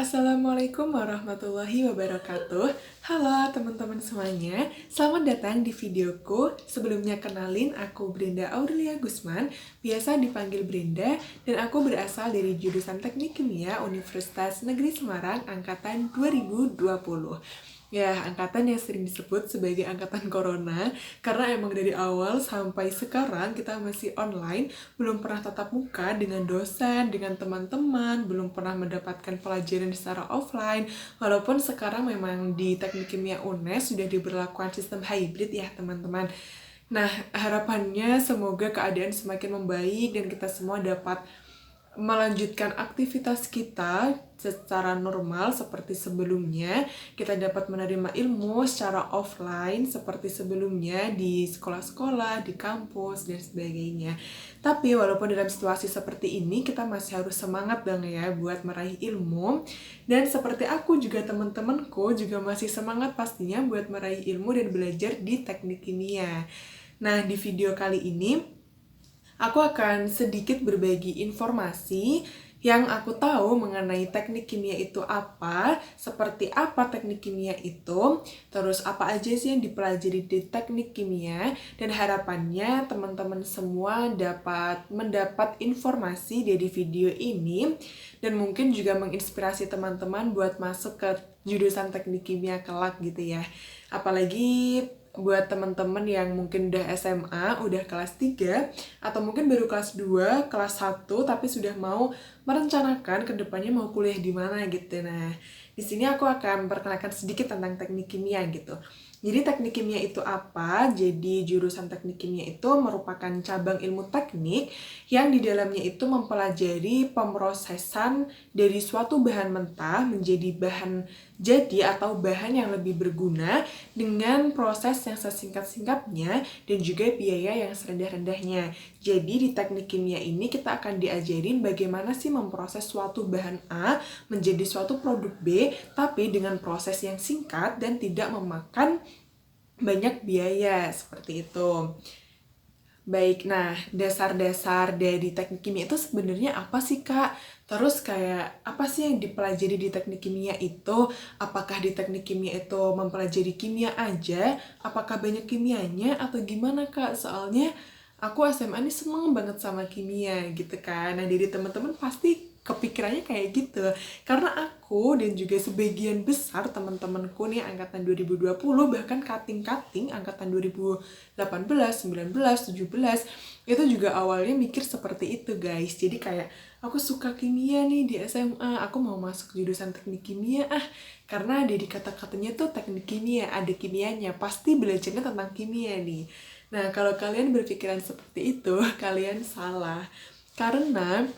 Assalamualaikum warahmatullahi wabarakatuh. Halo teman-teman semuanya, selamat datang di videoku. Sebelumnya kenalin, aku Brenda Aurelia Gusman, biasa dipanggil Brenda, dan aku berasal dari jurusan Teknik Kimia Universitas Negeri Semarang angkatan 2020. Ya, angkatan yang sering disebut sebagai angkatan corona, karena emang dari awal sampai sekarang kita masih online, belum pernah tatap muka dengan dosen, dengan teman-teman, belum pernah mendapatkan pelajaran secara offline, walaupun sekarang memang di Teknik Kimia UNES sudah diberlakukan sistem hybrid ya teman-teman. Nah, harapannya semoga keadaan semakin membaik dan kita semua dapat melanjutkan aktivitas kita secara normal seperti sebelumnya. Kita dapat menerima ilmu secara offline seperti sebelumnya di sekolah-sekolah, di kampus, dan sebagainya. Tapi walaupun dalam situasi seperti ini, kita masih harus semangat dong ya buat meraih ilmu. Dan seperti aku juga teman-temanku juga masih semangat pastinya buat meraih ilmu dan belajar di teknik kimia. Nah, di video kali ini aku akan sedikit berbagi informasi yang aku tahu mengenai teknik kimia itu apa, seperti apa teknik kimia itu, terus apa aja sih yang dipelajari di teknik kimia, dan harapannya teman-teman semua dapat mendapat informasi dari video ini, dan mungkin juga menginspirasi teman-teman buat masuk ke jurusan teknik kimia kelak gitu ya. Apalagi buat teman-teman yang mungkin udah SMA, udah kelas 3, atau mungkin baru kelas 2, kelas 1, tapi sudah mau merencanakan kedepannya mau kuliah di mana gitu. Nah, di sini aku akan memperkenalkan sedikit tentang teknik kimia gitu. Jadi teknik kimia itu apa? Jadi jurusan teknik kimia itu merupakan cabang ilmu teknik yang di dalamnya itu mempelajari pemrosesan dari suatu bahan mentah menjadi bahan jadi atau bahan yang lebih berguna dengan proses yang sesingkat-singkatnya dan juga biaya yang serendah-rendahnya. Jadi di teknik kimia ini kita akan diajarin bagaimana sih memproses suatu bahan A menjadi suatu produk B, tapi dengan proses yang singkat dan tidak memakan banyak biaya, seperti itu. Baik, nah dasar-dasar dari teknik kimia itu sebenarnya apa sih Kak? Terus kayak apa sih yang dipelajari di teknik kimia itu? Apakah di teknik kimia itu mempelajari kimia aja? Apakah banyak kimianya atau gimana Kak? Soalnya aku SMA ini seneng banget sama kimia gitu kan. Nah dari teman-teman pasti kepikirannya kayak gitu. Karena aku dan juga sebagian besar teman-temanku nih angkatan 2020 bahkan kating-kating angkatan 2018, 19, 17 itu juga awalnya mikir seperti itu guys. Jadi kayak aku suka kimia nih di SMA, aku mau masuk jurusan teknik kimia karena ada di kata-katanya tuh teknik kimia, ada kimianya, pasti belajarnya tentang kimia nih. Nah, kalau kalian berpikiran seperti itu, kalian salah. Karena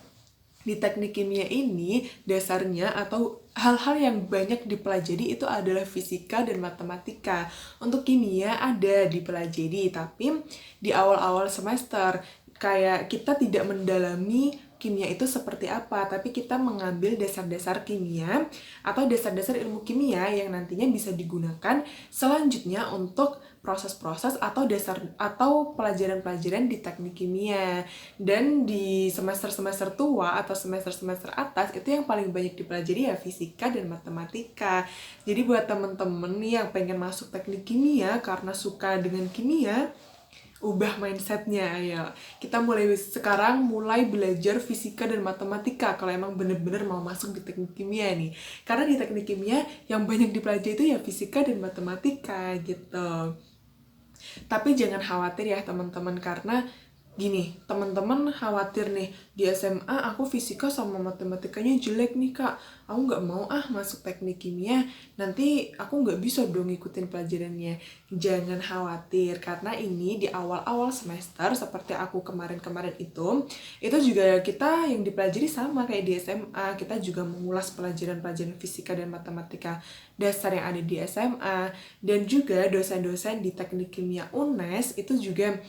di teknik kimia ini dasarnya atau hal-hal yang banyak dipelajari itu adalah fisika dan matematika. Untuk kimia ada dipelajari, tapi di awal-awal semester kayak kita tidak mendalami kimia itu seperti apa, tapi kita mengambil dasar-dasar kimia atau dasar-dasar ilmu kimia yang nantinya bisa digunakan selanjutnya untuk proses-proses atau dasar atau pelajaran-pelajaran di teknik kimia. Dan di semester-semester tua atau semester-semester atas itu yang paling banyak dipelajari ya fisika dan matematika. Jadi buat temen-temen nih yang pengen masuk teknik kimia karena suka dengan kimia, ubah mindsetnya ya. Kita mulai belajar fisika dan matematika kalau emang bener-bener mau masuk di teknik kimia nih. Karena di teknik kimia yang banyak dipelajari itu ya fisika dan matematika gitu. Tapi jangan khawatir ya teman-teman, karena gini, teman-teman khawatir nih, di SMA aku fisika sama matematikanya jelek nih Kak, aku nggak mau masuk teknik kimia, nanti aku nggak bisa dong ngikutin pelajarannya. Jangan khawatir, karena ini di awal-awal semester, seperti aku kemarin-kemarin itu juga kita yang dipelajari sama kayak di SMA, kita juga mengulas pelajaran-pelajaran fisika dan matematika dasar yang ada di SMA, dan juga dosen-dosen di teknik kimia UNES itu juga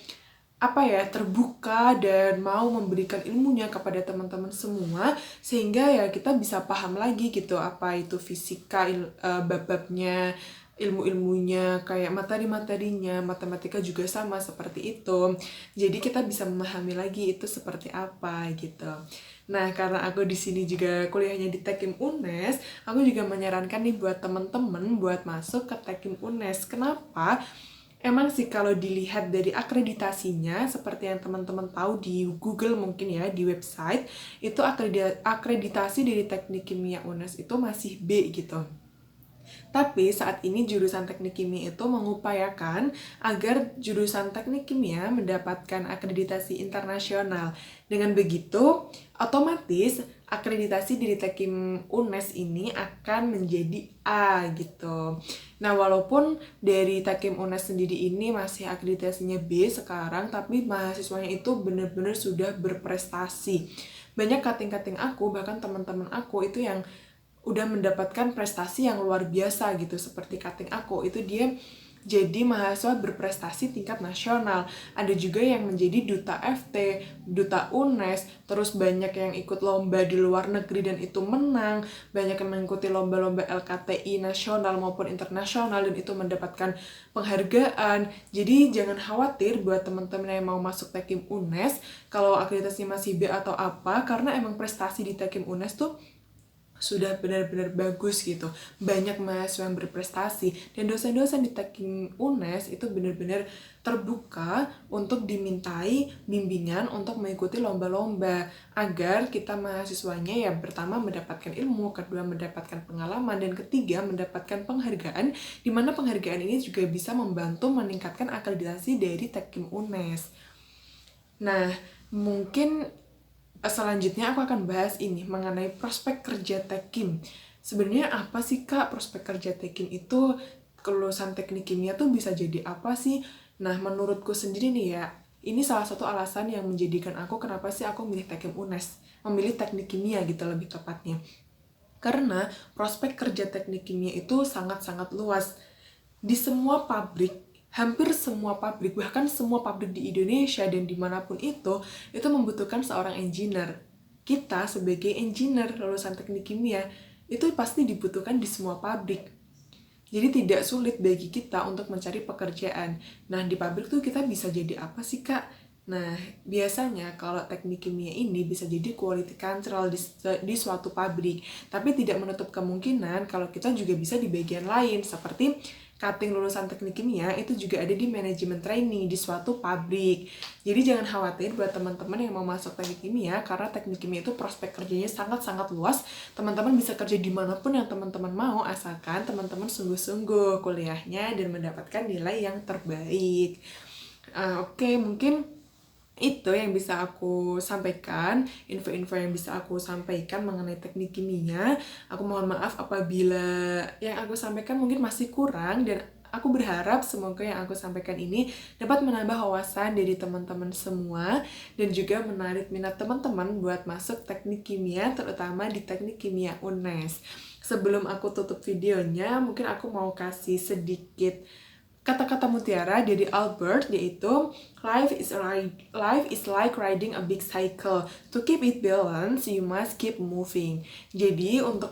terbuka dan mau memberikan ilmunya kepada teman-teman semua, sehingga ya kita bisa paham lagi gitu apa itu fisika, bab-babnya, ilmu-ilmunya, kayak materi-materinya, matematika juga sama seperti itu. Jadi kita bisa memahami lagi itu seperti apa gitu. Nah, karena aku di sini juga kuliahnya di Tekim UNES, aku juga menyarankan nih buat temen-temen buat masuk ke Tekim UNES. Kenapa? Emang sih kalau dilihat dari akreditasinya, seperti yang teman-teman tahu di Google mungkin ya, di website, itu akreditasi dari Teknik Kimia UNES itu masih B gitu. Tapi saat ini jurusan teknik kimia itu mengupayakan agar jurusan teknik kimia mendapatkan akreditasi internasional. Dengan begitu, otomatis akreditasi dari Tekim UNES ini akan menjadi A gitu. Nah, walaupun dari Tekim UNES sendiri ini masih akreditasinya B sekarang, tapi mahasiswanya itu benar-benar sudah berprestasi. Banyak kating-kating aku, bahkan teman-teman aku itu yang udah mendapatkan prestasi yang luar biasa gitu, seperti cutting aku itu dia jadi mahasiswa berprestasi tingkat nasional. Ada juga yang menjadi duta FT, duta UNES, terus banyak yang ikut lomba di luar negeri dan itu menang, banyak yang mengikuti lomba-lomba LKTI nasional maupun internasional dan itu mendapatkan penghargaan. Jadi jangan khawatir buat teman-teman yang mau masuk Tekim UNES kalau akreditasinya masih B atau apa, karena emang prestasi di Tekim UNES tuh sudah benar-benar bagus gitu. Banyak mahasiswa yang berprestasi dan dosen-dosen di Tekim UNES itu benar-benar terbuka untuk dimintai bimbingan untuk mengikuti lomba-lomba agar kita mahasiswanya ya pertama mendapatkan ilmu, kedua mendapatkan pengalaman, dan ketiga mendapatkan penghargaan, di mana penghargaan ini juga bisa membantu meningkatkan akreditasi dari Tekim UNES. Nah, mungkin selanjutnya aku akan bahas ini mengenai prospek kerja Tekim. Sebenarnya apa sih Kak prospek kerja Tekim itu? Kelulusan teknik kimia tuh bisa jadi apa sih? Nah, menurutku sendiri nih ya, ini salah satu alasan yang menjadikan aku kenapa sih aku milih Tekim UNES, memilih teknik kimia gitu lebih tepatnya. Karena prospek kerja teknik kimia itu sangat-sangat luas. Di semua pabrik, hampir semua pabrik, bahkan semua pabrik di Indonesia dan dimanapun itu membutuhkan seorang engineer. Kita sebagai engineer lulusan teknik kimia, itu pasti dibutuhkan di semua pabrik. Jadi tidak sulit bagi kita untuk mencari pekerjaan. Nah, di pabrik tuh kita bisa jadi apa sih, Kak? Nah, biasanya kalau teknik kimia ini bisa jadi quality control di suatu pabrik. Tapi tidak menutup kemungkinan kalau kita juga bisa di bagian lain, seperti cutting lulusan teknik kimia itu juga ada di manajemen training di suatu pabrik. Jadi jangan khawatir buat teman-teman yang mau masuk teknik kimia, karena teknik kimia itu prospek kerjanya sangat-sangat luas. Teman-teman bisa kerja dimanapun yang teman-teman mau, asalkan teman-teman sungguh-sungguh kuliahnya dan mendapatkan nilai yang terbaik. Oke, mungkin itu yang bisa aku sampaikan, info-info yang bisa aku sampaikan mengenai teknik kimia. Aku mohon maaf apabila yang aku sampaikan mungkin masih kurang, dan aku berharap semoga yang aku sampaikan ini dapat menambah wawasan dari teman-teman semua dan juga menarik minat teman-teman buat masuk teknik kimia, terutama di teknik kimia UNES. Sebelum aku tutup videonya, mungkin aku mau kasih sedikit kata-kata mutiara dari Albert, yaitu life is like riding a big cycle. To keep it balanced, you must keep moving. Jadi untuk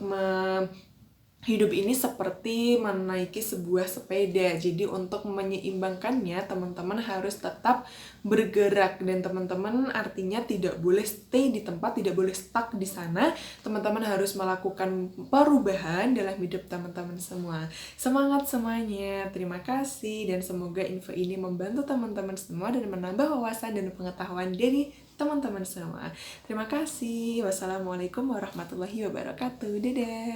hidup ini seperti menaiki sebuah sepeda. Jadi untuk menyeimbangkannya, teman-teman harus tetap bergerak, dan teman-teman artinya tidak boleh stay di tempat, tidak boleh stuck di sana. Teman-teman harus melakukan perubahan dalam hidup teman-teman semua. Semangat semuanya. Terima kasih dan semoga info ini membantu teman-teman semua dan menambah wawasan dan pengetahuan dari teman-teman semua. Terima kasih. Wassalamualaikum warahmatullahi wabarakatuh. Dadah.